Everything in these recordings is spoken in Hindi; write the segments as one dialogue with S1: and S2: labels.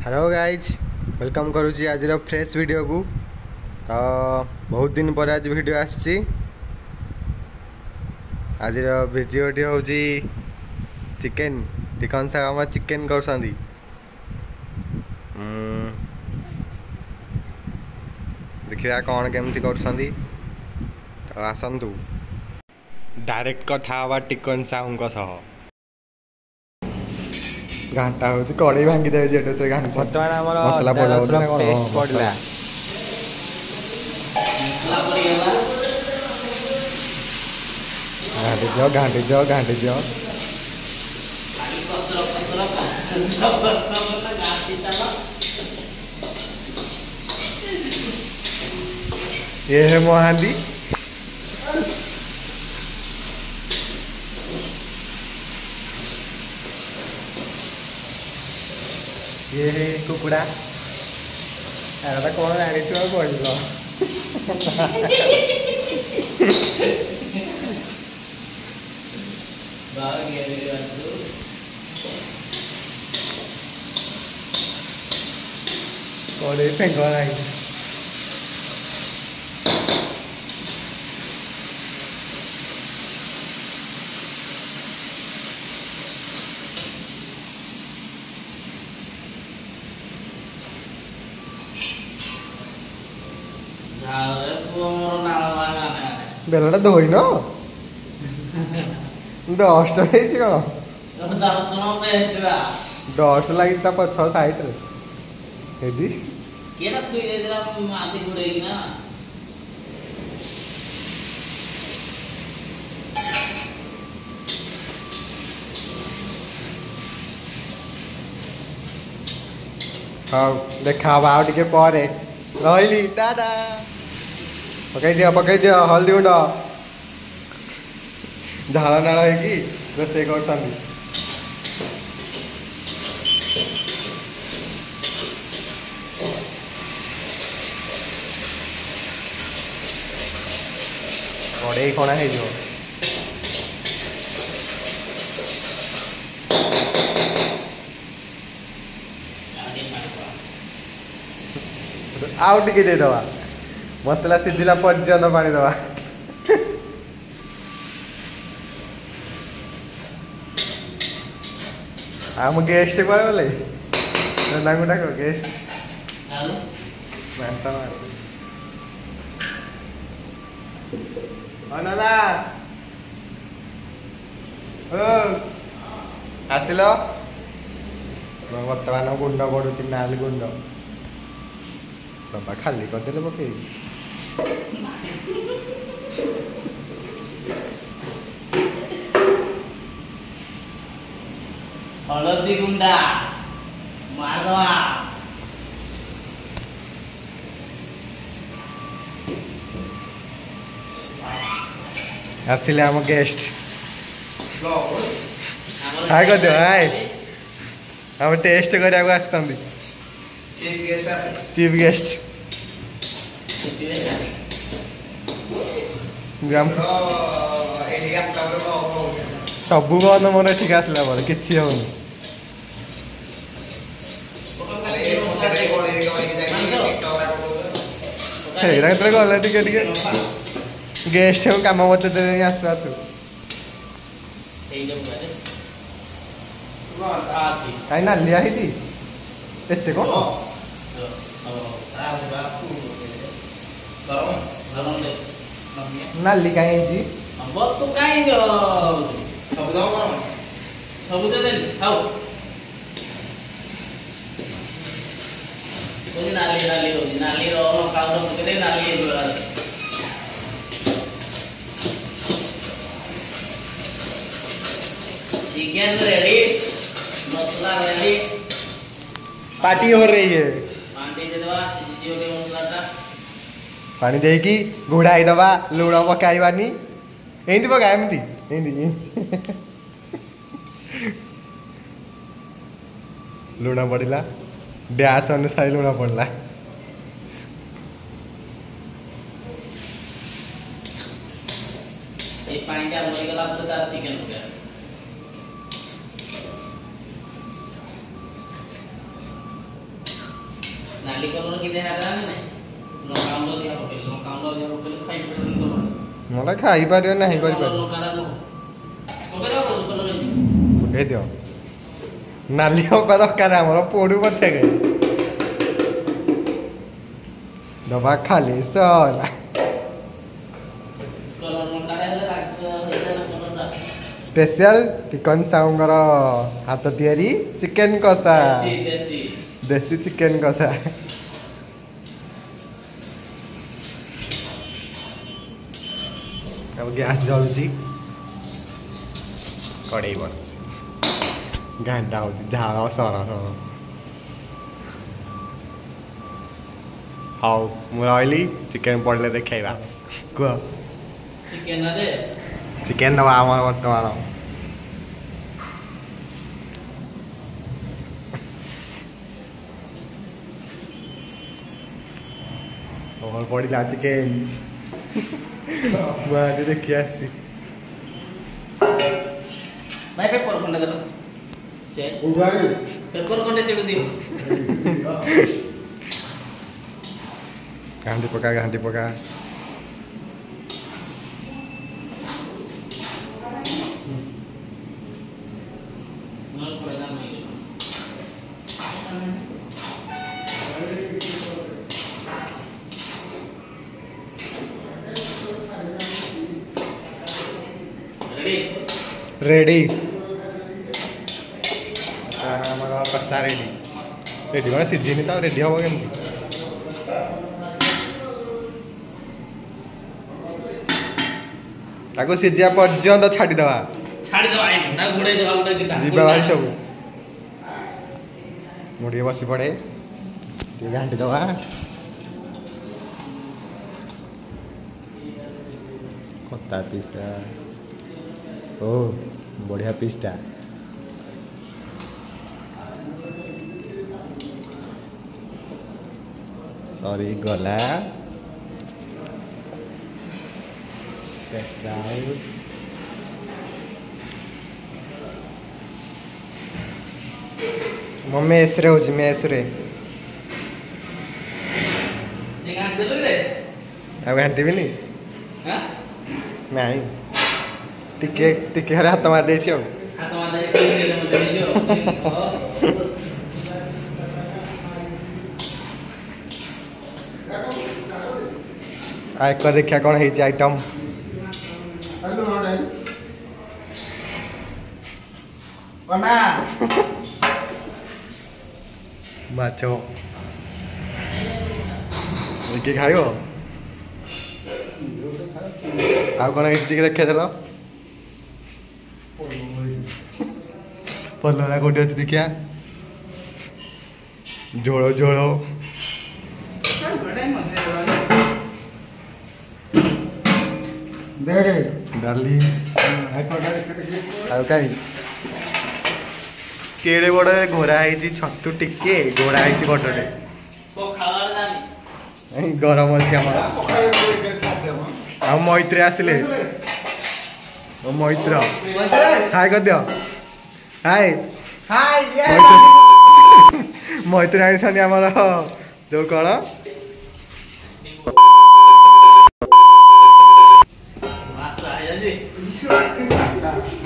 S1: हेलो गाइज वेलकम करुच्ची आज फ्रेश वीडियो को। तो बहुत दिन पर आज वीडियो आसी आज भिडियोटी हूँ चिकेन टिकन साग चिकेन कर देखा कौन केमती कर आसतु डायरेक्ट कथा हवा टिकन साहू सह घाटा हूँ कड़े भांगी दे बर्तमान आम पेस्ट पड़ा घाटी जाओ ये है मोहांदी ये है कुकुड़ा अरे कौन जानी बोल कड़े फेंक नहीं बेलटा धोइन 10 कौन 10 लगी पछ सैड्रे हाँ देखा आगे रही टाटा पकई दियो हल्दी गुंड झाड़ नाड़ हो रोसे कर कड़े कणा हो आउ टिके देदवा मसला सीझिला पर्यंत पानी दवा आम गेस्ट कड़े बोले डाक गेस्ट नाना आसिल बर्तमान गुंड पड़ुची नाल गुंड बाबा खाली करदे पकई
S2: हलदी गुंडा मारवा
S1: आसिले आम गेस्ट हाय कर दियो हाय हम टेस्ट करिया आसतंदी चीफ गेस्ट सबू बंद मोर ठीक आसला मोर किसी होनी गला टे गेस्ट कम बते आसु आसु कहीं नालिया एते कौन नाली कहीं
S2: चिकन रेडी मसला रेडी
S1: पार्टी हो रही है पानी दे कि घोड़ाई दबा लुण पकाइबानी एमती पका एमती लुण पड़ा डैश अनुसार लुण पड़ा
S2: चिकन हो गया नाली कलर की देहा रहा है लंका आंबो दिया पकेल खाई पड़न तो
S1: मला खाई पारियो नाही करि
S2: कलर
S1: पारियो
S2: लंका रो पकेल हो कलर है
S1: पके दियो नाली होगा दरकार हमर पोडू पछे गे डबा खाली सला
S2: कलर लंका रे हेला कलर
S1: स्पेशल चिकन साउंगर हाथ तियारी चिकन कसा
S2: देसी
S1: देसी चिकन कसा अब गैस जलुची कड़े बस घंटा हो झाड़ सर हाँ मुझे चिकेन पड़े देखा कह
S2: चिकन रे
S1: चिकेन दवा आम बर्तमान पड़ा चिकेन मुझे देखी आसी
S2: भाई पेपर खंडे दे से पेपर खंडे से दियो
S1: घाटी पका
S2: नल पड़ेगा नहीं
S1: रेडी कसा रेडी रेडी मैं सीझी तो रेडी हम केमती ताको सीझिया पर्यंत छाड़ीदवा
S2: ना घुड़ाई देवा गोटे किटा
S1: जीवा भाई सब मुड़िए बसी पड़े घाटी दवा कता पीसा ओ बढ़िया पीसटा सॉरी गला मम्मी एसरे हो मैं एसरे अब घंटी भी नहीं नहीं टिके टिके हरे हाथ मार देछि
S2: हाथ मार दे दियो
S1: आइ को देखिया कौन है आइटम माछ किए खाइब आउ कौन है देखा चल पलरा कौटी अच्छी देखिया झोल झोल डाली केड़े बड़े घोरा है छतु टिके घोरा है बटरे गरम अच्छी आम मैत्री आसिले मैत्र हाय कर दियो हाय मैत्री आनी आमर जो कौन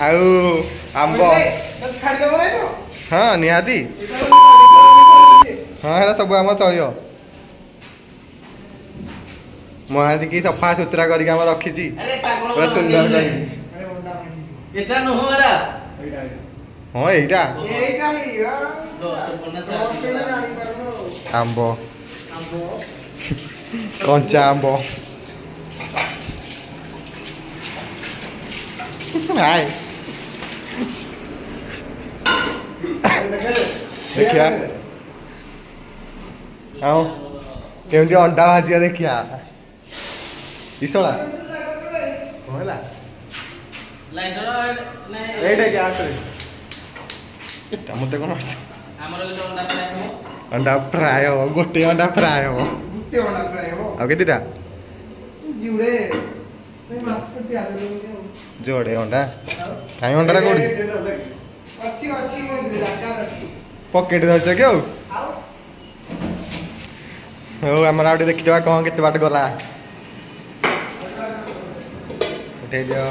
S1: आउ आंब हाँ निहाती हाँ है सब आम चलो महादी की सफा सुतरा करके रखी पूरा सुंदर हाँ यहीटा आंब कंचा आंब हाय देखिया आओ केमती अंडा भाजिया देखिया इसला होला
S2: लाइटर
S1: एटा क्या आसे एटा मते कोन
S2: हमर अंडा फ्राई हो
S1: अंडा फ्राई हो गोटे अंडा फ्राई हो आ केतिटा जुड़े जोड़े अंडा काई अंडा कोडी अच्छी अच्छी पॉकेट धरछ क्यों ହଉ ଆମର ଆଉ ଟିକେ ଦେଖିଦେବା କ'ଣ କେତେ ବାଟ ଗଲା। ଉଠେଇ ଦିଅ।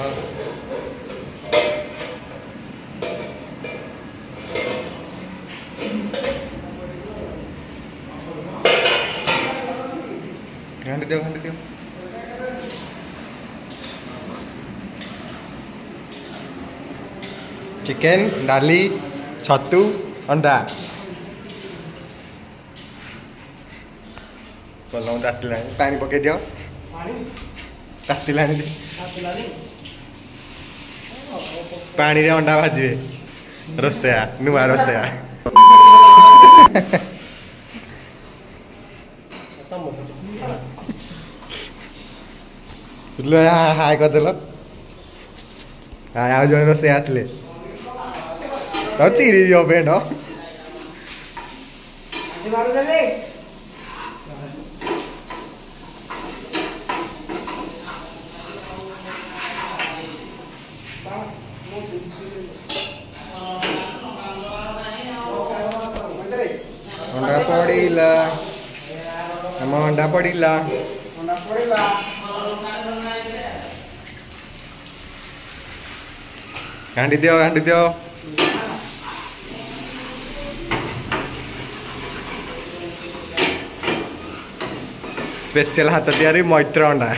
S1: ଘାଣ୍ଟି ଦିଅ ଘାଣ୍ଟି ଦିଅ। ଚିକେନ ଡାଲି ଛତୁ ଅଣ୍ଡା। ପଲମ ତାତିଲାଣି ପାଣି ପକେଇ ଦିଅ। ତାତିଲାଣି ପାଣିରେ ଅଣ୍ଡା ଭାଜିବେ ରୋଷେୟା ନୂଆ ରୋଷେୟା। ହାଇ କରିଦେଲ। ଆଉ ଜଣେ ରୋଷେଇ ଆସିଲେ ଚିରି ଦିଅ ପେଣ୍ଟ। ଅଣ୍ଡା ପଡ଼ିଲା ଆମ ଅଣ୍ଡା ପଡ଼ିଲା। ଘାଣ୍ଟି ଦିଅ ଘାଣ୍ଟି ଦିଅ। ସ୍ପେଶିଆଲ ହାତ ତିଆରି ମୈତ୍ର ଅଣ୍ଡା।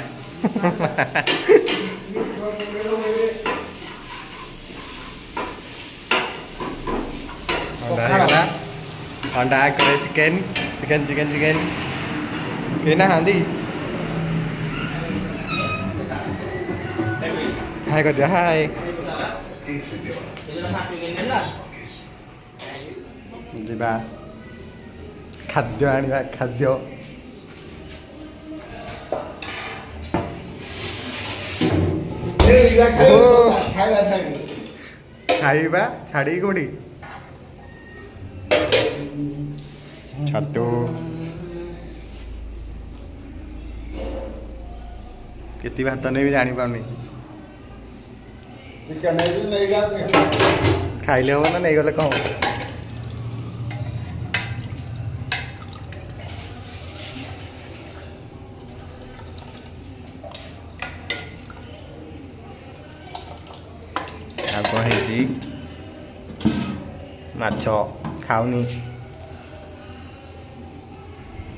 S1: ଅଣ୍ଡା ହେଇଗଲା। ଅଣ୍ଡା ଆଗରେ ଚିକେନ ଚିକେନ ଚିକେନ ଚିକେନ କେହି ନାହାନ୍ତି। ହାଇ କରିଦିଅ ହାଇ। ଯିବା ଖାଦ୍ୟ ଆଣିବା ଖାଦ୍ୟ। ଖାଇବା ଛାଡ଼ିକି କୋଉଠି ଛତୁ କେତେ ଭାତ ନେବି ଜାଣିପାରୁନି। ଖାଇଲେ ହବ ନା ନେଇଗଲେ କ'ଣ ହବ। ଆଉ କ'ଣ ହେଇଛି ମାଛ ଖାଉନି।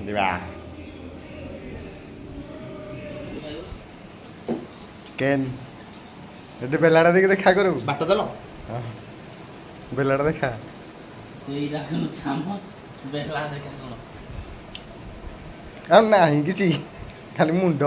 S1: ଯିବା ଚିକେନ ଏଠି ବେଲାଟା ଦେଇକି ଦେଖା କରୁ ବାଟ ଦେଲ ବେଲାଟା ଦେଖା। ଆଉ ନାହିଁ କିଛି ଖାଲି ମୁଣ୍ଡ।